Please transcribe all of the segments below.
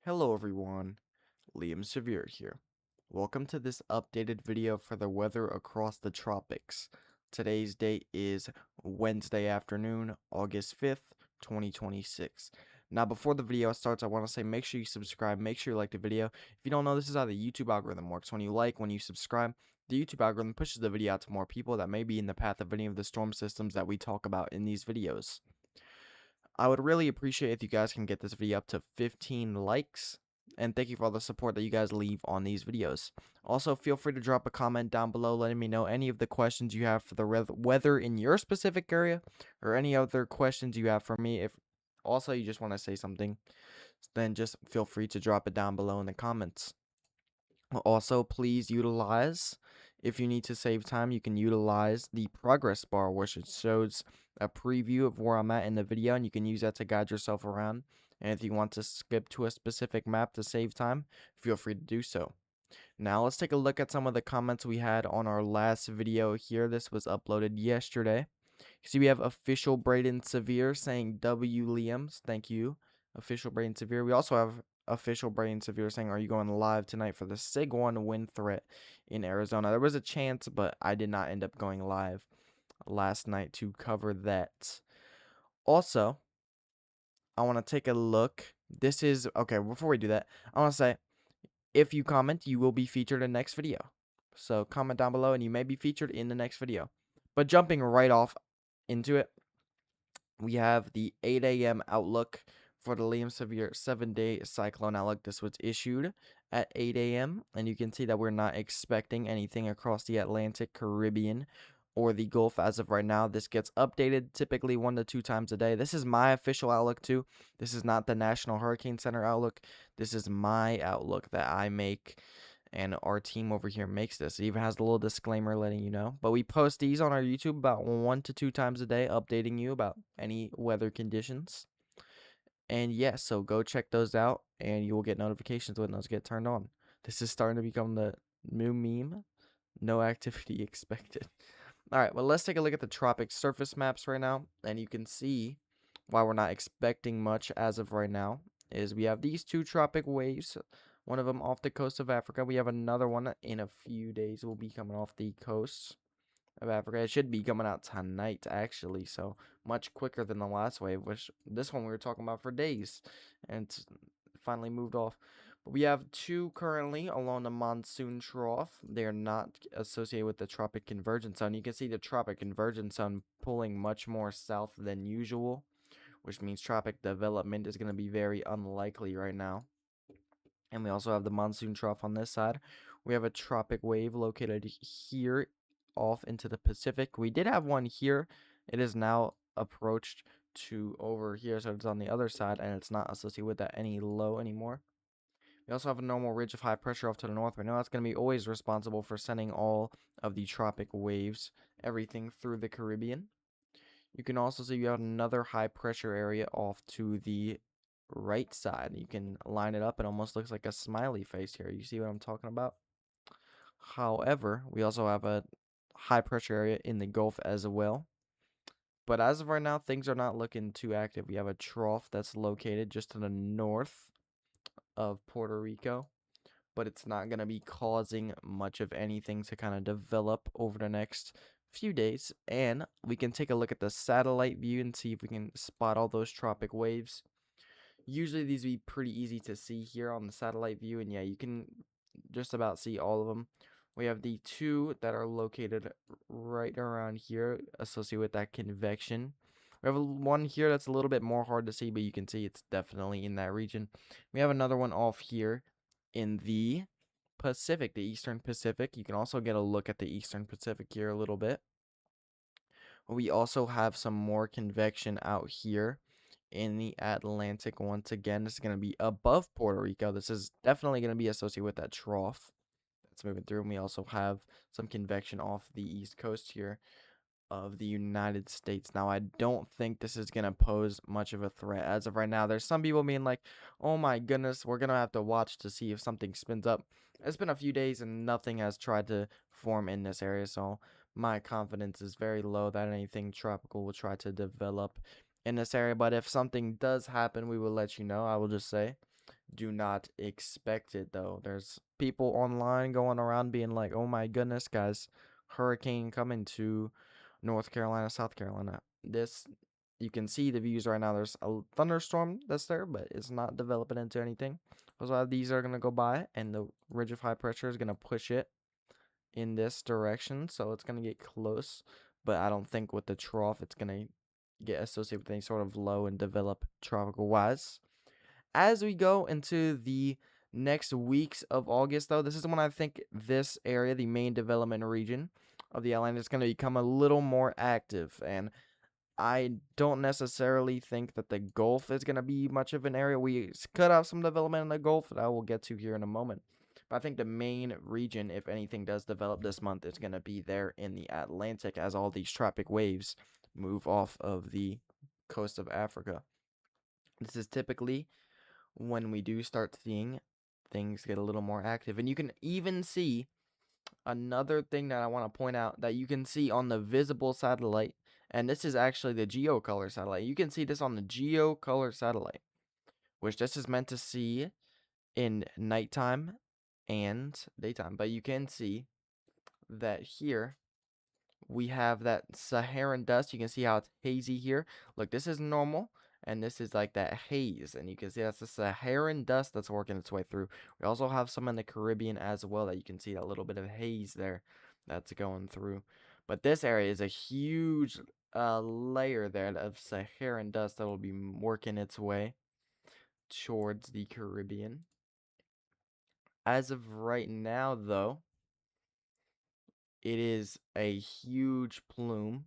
Hello everyone, Liam Severe here. Welcome to this updated video for the weather across the tropics. Today's date is Wednesday afternoon, August 5th, 2026. Now before the video starts, I want to say make sure you subscribe, make sure you like the video. If you don't know, this is how the YouTube algorithm works. When you subscribe, the YouTube algorithm pushes the video out to more people that may be in the path of any of the storm systems that we talk about in these videos. I would really appreciate if you guys can get this video up to 15 likes. And thank you for all the support that you guys leave on these videos. Also, feel free to drop a comment down below letting me know any of the questions you have for the weather in your specific area, or any other questions you have for me. If also you just want to say something, then just feel free to drop it down below in the comments. Also, please utilize, if you need to save time, you can utilize the progress bar, which it shows a preview of where I'm at in the video, and you can use that to guide yourself around. And if you want to skip to a specific map to save time, feel free to do so. Now let's take a look at some of the comments we had on our last video here. This was uploaded yesterday. You see we have official Braden Severe saying W Liams. Thank you, official Braden Severe. We also have official Braden Severe saying, are you going live tonight for the SIG 1 wind threat in Arizona? There was a chance, but I did not end up going live last night to cover that. Also, I want to take a look. This is, okay, before we do that, I want to say, if you comment, you will be featured in the next video. So comment down below and you may be featured in the next video. But jumping right off into it, we have the 8 a.m. outlook for the Liam Severe 7-day cyclone outlook. This was issued at 8 a.m. and you can see that we're not expecting anything across the Atlantic, Caribbean, or the Gulf as of right now. This gets updated typically 1 to 2 times a day. This is my official outlook too. This is not the National Hurricane Center outlook. This is my outlook that I make, and our team over here makes this. It even has a little disclaimer letting you know. But we post these on our YouTube about 1 to 2 times a day, updating you about any weather conditions. And yeah, so go check those out, and you will get notifications when those get turned on. This is starting to become the new meme. No activity expected. All right, well, let's take a look at the tropic surface maps right now, and you can see why we're not expecting much as of right now is we have these 2 tropic waves, one of them off the coast of Africa. We have another one in a few days will be coming off the coast of Africa. It should be coming out tonight, actually, so much quicker than the last wave, which this one we were talking about for days, and it's finally moved off. But we have 2 currently along the monsoon trough. They are not associated with the tropic convergence zone. You can see the tropic convergence zone pulling much more south than usual, which means tropic development is going to be very unlikely right now. And we also have the monsoon trough on this side. We have a tropic wave located here off into the Pacific. We did have one here. It is now approached to over here, so it's on the other side, and it's not associated with that any low anymore. We also have a normal ridge of high pressure off to the north. We know that's going to be always responsible for sending all of the tropic waves, everything through the Caribbean. You can also see you have another high pressure area off to the right side. You can line it up. It almost looks like a smiley face here. You see what I'm talking about? However, we also have a high pressure area in the Gulf as well. But as of right now, things are not looking too active. We have a trough that's located just to the north of Puerto Rico, but it's not going to be causing much of anything to kind of develop over the next few days. And we can take a look at the satellite view and see if we can spot all those tropic waves. Usually these be pretty easy to see here on the satellite view, and yeah, you can just about see all of them. We have the 2 that are located right around here associated with that convection. We have one here that's a little bit more hard to see, but you can see it's definitely in that region. We have another one off here in the Pacific, the Eastern Pacific. You can also get a look at the Eastern Pacific here a little bit. We also have some more convection out here in the Atlantic. Once again, this is going to be above Puerto Rico. This is definitely going to be associated with that trough that's moving through. And we also have some convection off the east coast here of the United States. Now, I don't think this is going to pose much of a threat as of right now. There's some people being like, oh my goodness, we're going to have to watch to see if something spins up. It's been a few days and nothing has tried to form in this area, so my confidence is very low that anything tropical will try to develop in this area. But if something does happen, we will let you know. I will just say Do not expect it though. There's people online going around being like, "Oh my goodness, guys, hurricane coming to North Carolina, South Carolina." This you can see the views right now. There's a thunderstorm that's there, but it's not developing into anything. Because a lot of these are gonna go by, and the ridge of high pressure is gonna push it in this direction, so it's gonna get close. But I don't think with the trough, it's gonna get associated with any sort of low and develop tropical wise. As we go into the next weeks of August, though, this is when I think this area, the main development region of the island, is going to become a little more active. And I don't necessarily think that the Gulf is going to be much of an area. We could have some development in the Gulf that I will get to here in a moment. But I think the main region, if anything does develop this month, is going to be there in the Atlantic as all these tropic waves move off of the coast of Africa. This is typically when we do start seeing things get a little more active. And you can even see another thing that I want to point out that you can see on the visible satellite. And this is actually the geocolor satellite. You can see this on the geocolor satellite, which this is meant to see in nighttime and daytime. But you can see that here we have that Saharan dust. You can see how it's hazy here. Look, this is normal, and this is like that haze. And you can see that's the Saharan dust that's working its way through. We also have some in the Caribbean as well that you can see that little bit of haze there that's going through. But this area is a huge layer there of Saharan dust that will be working its way towards the Caribbean. As of right now, though, it is a huge plume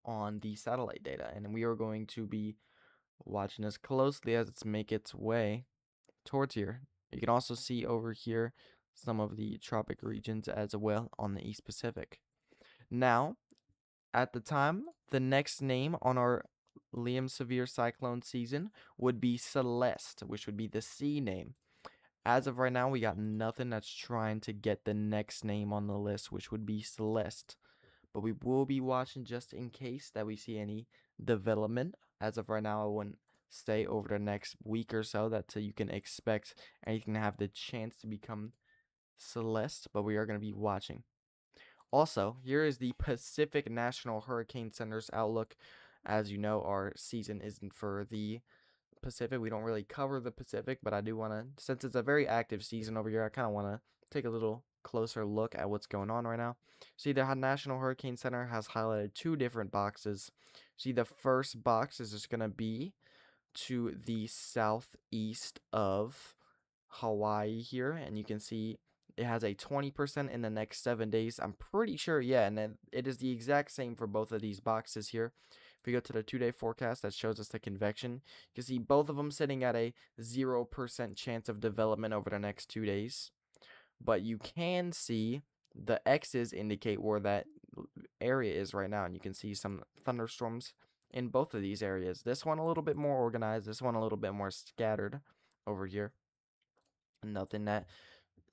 on the satellite data, and we are going to be watching this closely as it's make its way towards here. You can also see over here some of the tropic regions as well on the East Pacific. Now, at the time, the next name on our Liam Severe Cyclone season would be Celeste, which would be the sea name. As of right now, we got nothing that's trying to get the next name on the list, which would be Celeste. But we will be watching just in case that we see any development. As of right now, I wouldn't stay over the next week or so that you can expect anything to have the chance to become Celeste, but we are going to be watching. Also, here is the Pacific National Hurricane Center's outlook. As you know, our season isn't for the Pacific. We don't really cover the Pacific, but I do want to, since it's a very active season over here, I kind of want to take a little closer look at what's going on right now. See, the National Hurricane Center has highlighted two different boxes. See, the first box is just going to be to the southeast of Hawaii here, and you can see it has a 20% in the next 7 days. I'm pretty sure, yeah, and then it is the exact same for both of these boxes here. If we go to the 2-day forecast that shows us the convection, you can see both of them sitting at a 0% chance of development over the next 2 days. But you can see the X's indicate where that area is right now, and you can see some thunderstorms in both of these areas. This one a little bit more organized, this one a little bit more scattered over here. Nothing that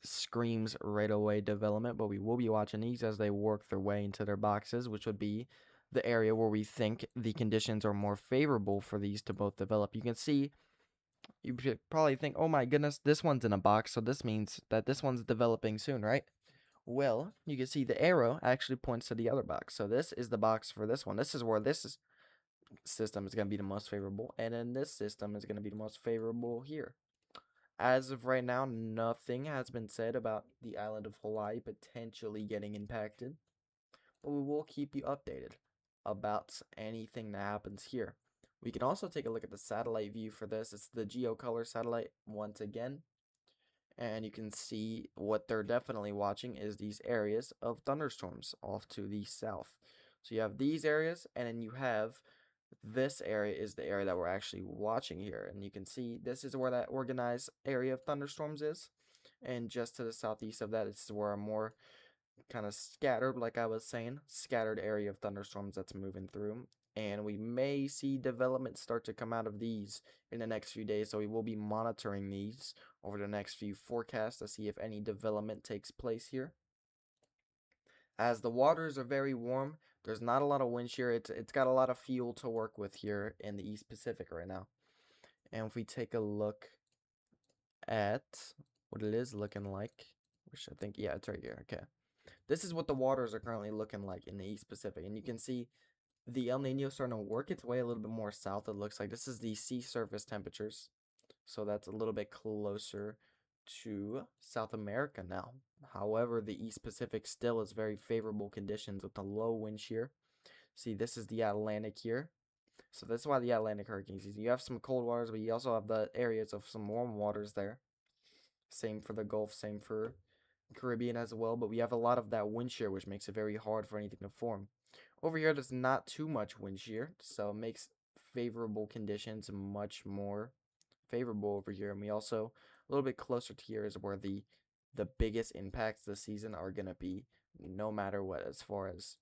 screams right away development, but we will be watching these as they work their way into their boxes, which would be the area where we think the conditions are more favorable for these to both develop. You can see, you should probably think, oh my goodness, this one's in a box, so this means that this one's developing soon, right? Well, you can see the arrow actually points to the other box. So this is the box for this one. This is where system is going to be the most favorable, and then this system is going to be the most favorable here. As of right now, nothing has been said about the island of Hawaii potentially getting impacted, but we will keep you updated about anything that happens here. We can also take a look at the satellite view for this. It's the geocolor satellite once again, and you can see what they're definitely watching is these areas of thunderstorms off to the south. So you have these areas, and then you have this area is the area that we're actually watching here, and you can see this is where that organized area of thunderstorms is, and just to the southeast of that, this is where a more kind of scattered, like I was saying, scattered area of thunderstorms that's moving through, and we may see development start to come out of these in the next few days, so we will be monitoring these over the next few forecasts to see if any development takes place here. As the waters are very warm, there's not a lot of wind shear. It's got a lot of fuel to work with here in the East Pacific right now. And if we take a look at what it is looking like, which I think, yeah, it's right here. Okay. This is what the waters are currently looking like in the East Pacific. And you can see the El Nino starting to work its way a little bit more south, it looks like. This is the sea surface temperatures. So that's a little bit closer to South America now. However, the East Pacific still is very favorable conditions with the low wind shear. See, this is the Atlantic here. So that's why the Atlantic hurricane season. You have some cold waters, but you also have the areas of some warm waters there. Same for the Gulf, same for Caribbean as well. But we have a lot of that wind shear, which makes it very hard for anything to form. Over here, there's not too much wind shear, so it makes favorable conditions much more favorable over here. And we also, a little bit closer to here is where the biggest impacts this season are going to be, no matter what, as far as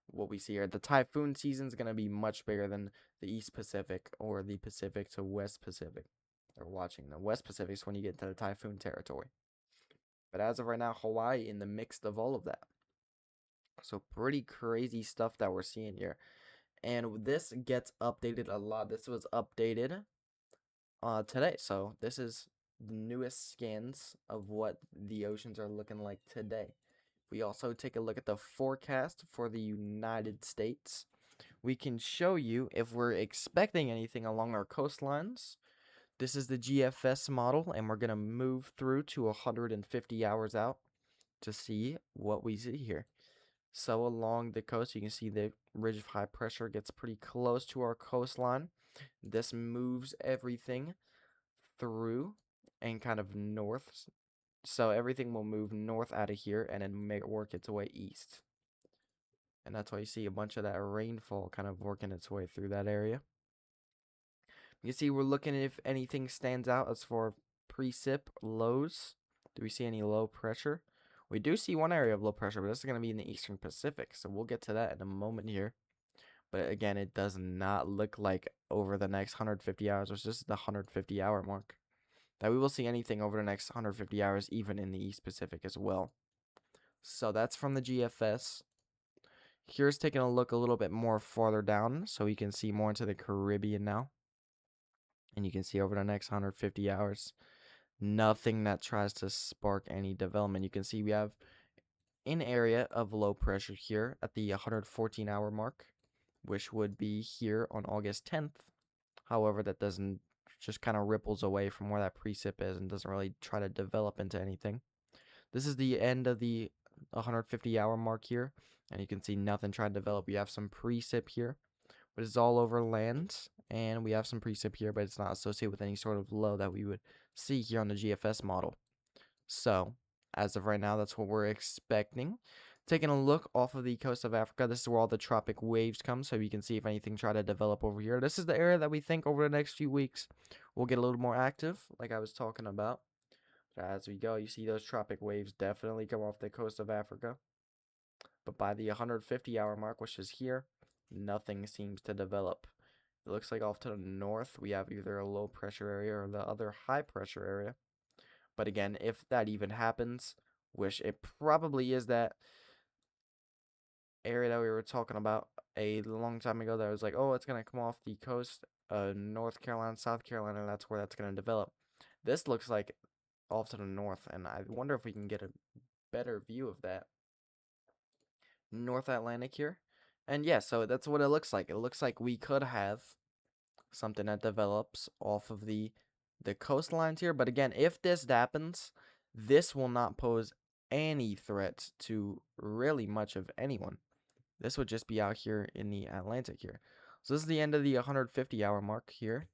what we see here. The typhoon season is going to be much bigger than the East Pacific or the Pacific to West Pacific. They're watching the West Pacific is when you get to the typhoon territory. But as of right now, Hawaii in the mix of all of that. So pretty crazy stuff that we're seeing here. And this gets updated a lot. This was updated today. So this is the newest scans of what the oceans are looking like today. We also take a look at the forecast for the United States. We can show you if we're expecting anything along our coastlines. This is the GFS model, and we're going to move through to 150 hours out to see what we see here. So along the coast, you can see the ridge of high pressure gets pretty close to our coastline. This moves everything through and kind of north. So everything will move north out of here and then work its way east. And that's why you see a bunch of that rainfall kind of working its way through that area. You see we're looking if anything stands out as for precip lows. Do we see any low pressure? We do see one area of low pressure, but this is going to be in the Eastern Pacific. So we'll get to that in a moment here. But again, it does not look like over the next 150 hours, which is the 150 hour mark, that we will see anything over the next 150 hours, even in the East Pacific as well. So that's from the GFS. Here's taking a look a little bit more farther down, so we can see more into the Caribbean now. And you can see over the next 150 hours, nothing that tries to spark any development. You can see we have an area of low pressure here at the 114 hour mark, which would be here on August 10th. However, that doesn't, just kind of ripples away from where that precip is and doesn't really try to develop into anything. This is the end of the 150 hour mark here, and you can see nothing trying to develop. We have some precip here, but it's all over land, and we have some precip here, but it's not associated with any sort of low that we would see here on the GFS model. So, as of right now, that's what we're expecting. Taking a look off of the coast of Africa, this is where all the tropic waves come, so you can see if anything try to develop over here. This is the area that we think over the next few weeks will get a little more active, like I was talking about. But as we go, you see those tropic waves definitely come off the coast of Africa. But by the 150 hour mark, which is here, nothing seems to develop. It looks like off to the north, we have either a low pressure area or the other high pressure area. But again, if that even happens, which it probably is that area that we were talking about a long time ago that was like, oh, it's going to come off the coast of North Carolina, South Carolina, and that's where that's going to develop. This looks like off to the north, and I wonder if we can get a better view of that. North Atlantic here. And yeah, so that's what it looks like. It looks like we could have something that develops off of the coastlines here. But again, if this happens, this will not pose any threat to really much of anyone. This would just be out here in the Atlantic here. So this is the end of the 150 hour mark here.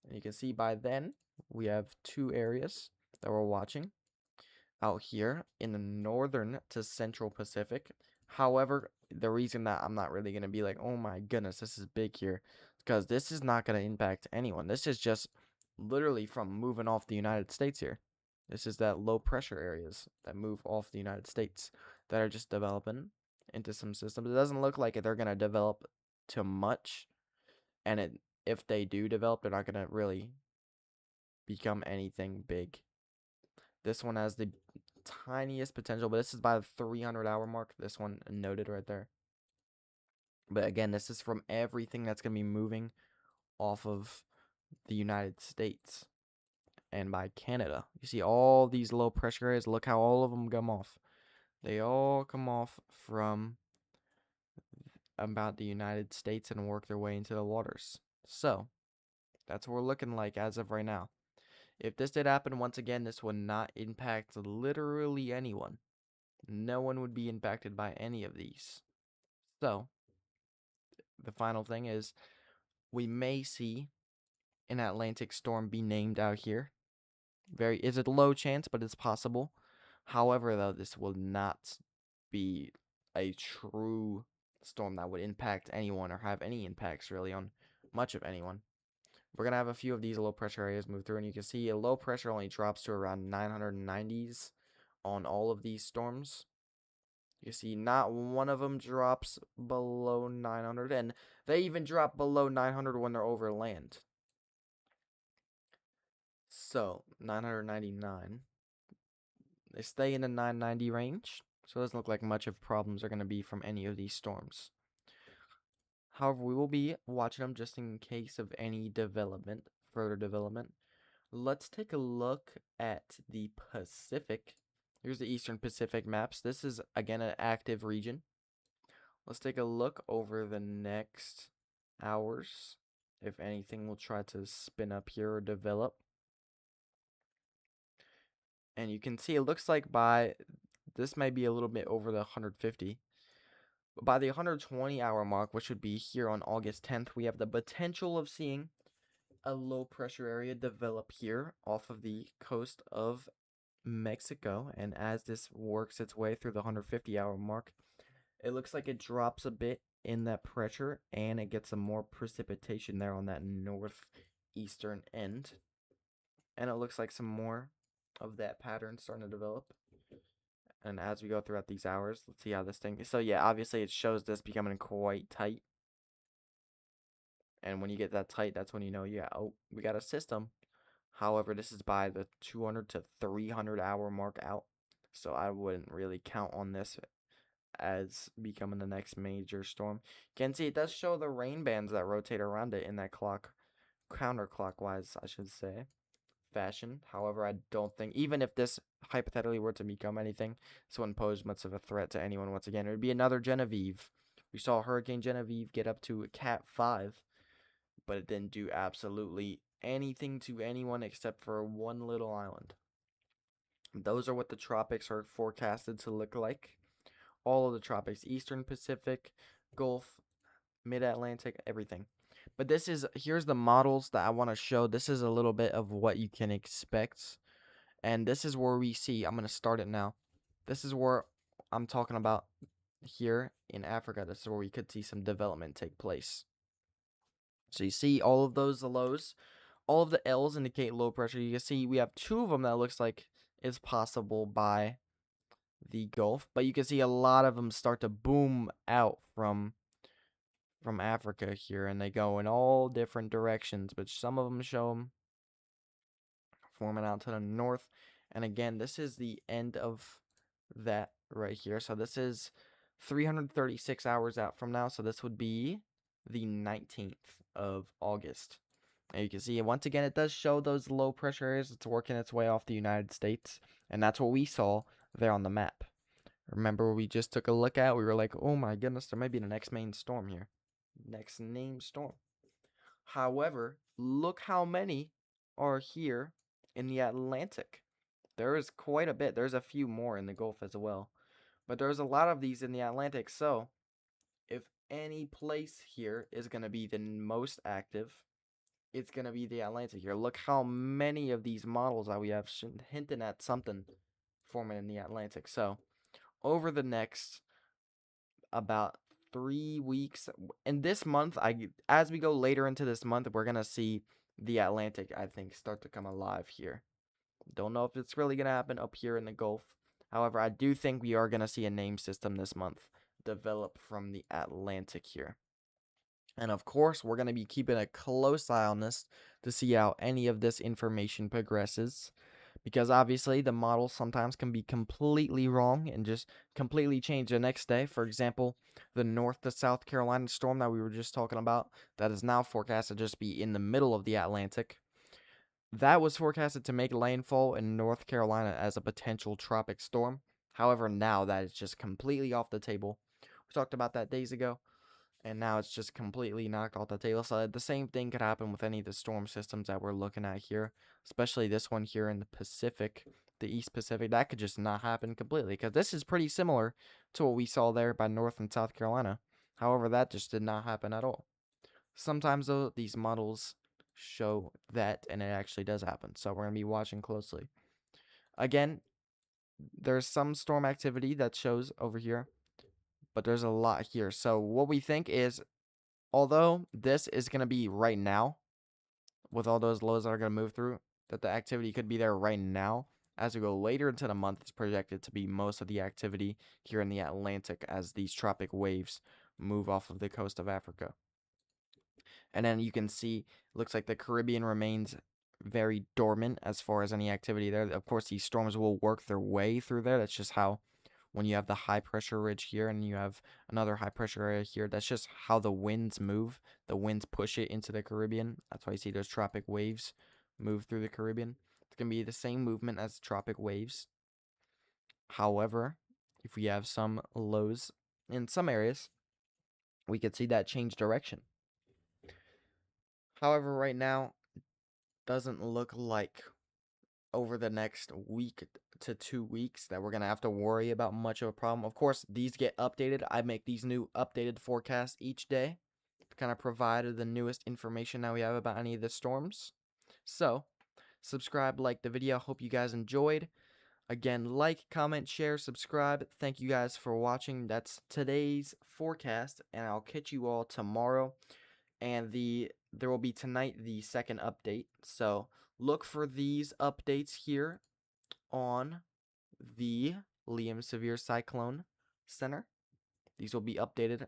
And you can see by then we have two areas that we're watching out here in the northern to central Pacific. However, the reason that I'm not really going to be like, oh my goodness, this is big here, because this is not going to impact anyone. This is just literally from moving off the United States here. This is that low pressure areas that move off the United States that are just developing into some systems. It doesn't look like they're going to develop too much. And if they do develop, they're not going to really become anything big. This one has the tiniest potential, but this is by the 300 hour mark. This one noted right there. But again, this is from everything that's going to be moving off of the United States. and by Canada. You see all these low pressure areas. Look how all of them come off. They all come off from about the United States and work their way into the waters. So, that's what we're looking like as of right now. If this did happen, once again, this would not impact literally anyone. No one would be impacted by any of these. So, the final thing is, we may see an Atlantic storm be named out here. Is it a low chance, but it's possible. However, though, this will not be a true storm that would impact anyone or have any impacts really on much of anyone. We're going to have a few of these low pressure areas move through, and you can see a low pressure only drops to around 990s on all of these storms. You see not one of them drops below 900, and they even drop below 900 when they're over land. So, 999. They stay in the 990 range, so it doesn't look like much of problems are going to be from any of these storms. However, we will be watching them just in case of any further development. Let's take a look at the Pacific. Here's the Eastern Pacific maps. This is, again, an active region. Let's take a look over the next hours. If anything will try to spin up here or develop. And you can see it looks like this may be a little bit over the 150. But by the 120-hour mark, which would be here on August 10th, we have the potential of seeing a low pressure area develop here off of the coast of Mexico. And as this works its way through the 150-hour mark, it looks like it drops a bit in that pressure and it gets some more precipitation there on that northeastern end. And it looks like some more of that pattern starting to develop. And as we go throughout these hours, let's see how this thing. So yeah, obviously it shows this becoming quite tight. And when you get that tight, that's when you know, yeah, oh, we got a system. However, this is by the 200 to 300 hour mark out. So I wouldn't really count on this as becoming the next major storm. You can see it does show the rain bands that rotate around it in that counterclockwise, I should say, fashion. However, I don't think, even if this hypothetically were to become anything, this wouldn't pose much of a threat to anyone once again. It would be another Genevieve. We saw Hurricane Genevieve get up to Cat 5, but it didn't do absolutely anything to anyone except for one little island. Those are what the tropics are forecasted to look like. All of the tropics, Eastern Pacific, Gulf, Mid-Atlantic, everything. But here's the models that I want to show. This is a little bit of what you can expect. And this is where we see, I'm going to start it now. This is where I'm talking about here in Africa. This is where we could see some development take place. So you see all of those lows. All of the L's indicate low pressure. You can see we have two of them that looks like is possible by the Gulf, but you can see a lot of them start to boom out from Africa here, and they go in all different directions, but some of them show them forming out to the north. And again, this is the end of that right here. So this is 336 hours out from now, so this would be the 19th of August. And you can see, once again, it does show those low pressure areas. It's working its way off the United States, and that's what we saw there on the map. Remember, we just took a look at, we were like, oh my goodness, there might be the next main storm here. Next named storm. However, look how many are here in the Atlantic. There is quite a bit. There's a few more in the Gulf as well. But there's a lot of these in the Atlantic. So, if any place here is going to be the most active, it's going to be the Atlantic here. Look how many of these models that we have hinting at something forming in the Atlantic. So, over the next about 3 weeks, in this month, as we go later into this month, we're going to see the Atlantic, I think, start to come alive here. Don't know if it's really going to happen up here in the Gulf. However, I do think we are going to see a name system this month develop from the Atlantic here. And of course, we're going to be keeping a close eye on this to see how any of this information progresses. Because obviously, the model sometimes can be completely wrong and just completely change the next day. For example, the North to South Carolina storm that we were just talking about, that is now forecast to just be in the middle of the Atlantic. that was forecasted to make landfall in North Carolina as a potential tropic storm. However, now that is just completely off the table. We talked about that days ago, and now it's just completely knocked off the table. So the same thing could happen with any of the storm systems that we're looking at here, especially this one here in the Pacific, the East Pacific. That could just not happen completely, because this is pretty similar to what we saw there by North and South Carolina. However, that just did not happen at all. Sometimes, though, these models show that, and it actually does happen. So we're going to be watching closely. Again, there's some storm activity that shows over here, but there's a lot here. So what we think is, although this is going to be right now, with all those lows that are going to move through, that the activity could be there right now. As we go later into the month, it's projected to be most of the activity here in the Atlantic as these tropic waves move off of the coast of Africa. And then you can see, looks like the Caribbean remains very dormant as far as any activity there. Of course, these storms will work their way through there. That's just how, when you have the high pressure ridge here and you have another high pressure area here, that's just how the winds move. The winds push it into the Caribbean. That's why you see those tropic waves move through the Caribbean. It's going to be the same movement as tropic waves. However, if we have some lows in some areas, we could see that change direction. However, right now, doesn't look like over the next week to 2 weeks that we're going to have to worry about much of a problem. Of course, these get updated. I make these new updated forecasts each day to kind of provide the newest information that we have about any of the storms. So, subscribe, like the video. Hope you guys enjoyed. Again, like, comment, share, subscribe. Thank you guys for watching. That's today's forecast, and I'll catch you all tomorrow. And there will be tonight the second update. So look for these updates here on the Liam Severe Cyclone Center. These will be updated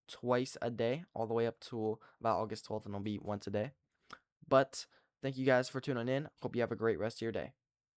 twice a day, all the way up to about August 12th, and it'll be once a day. But thank you guys for tuning in. Hope you have a great rest of your day.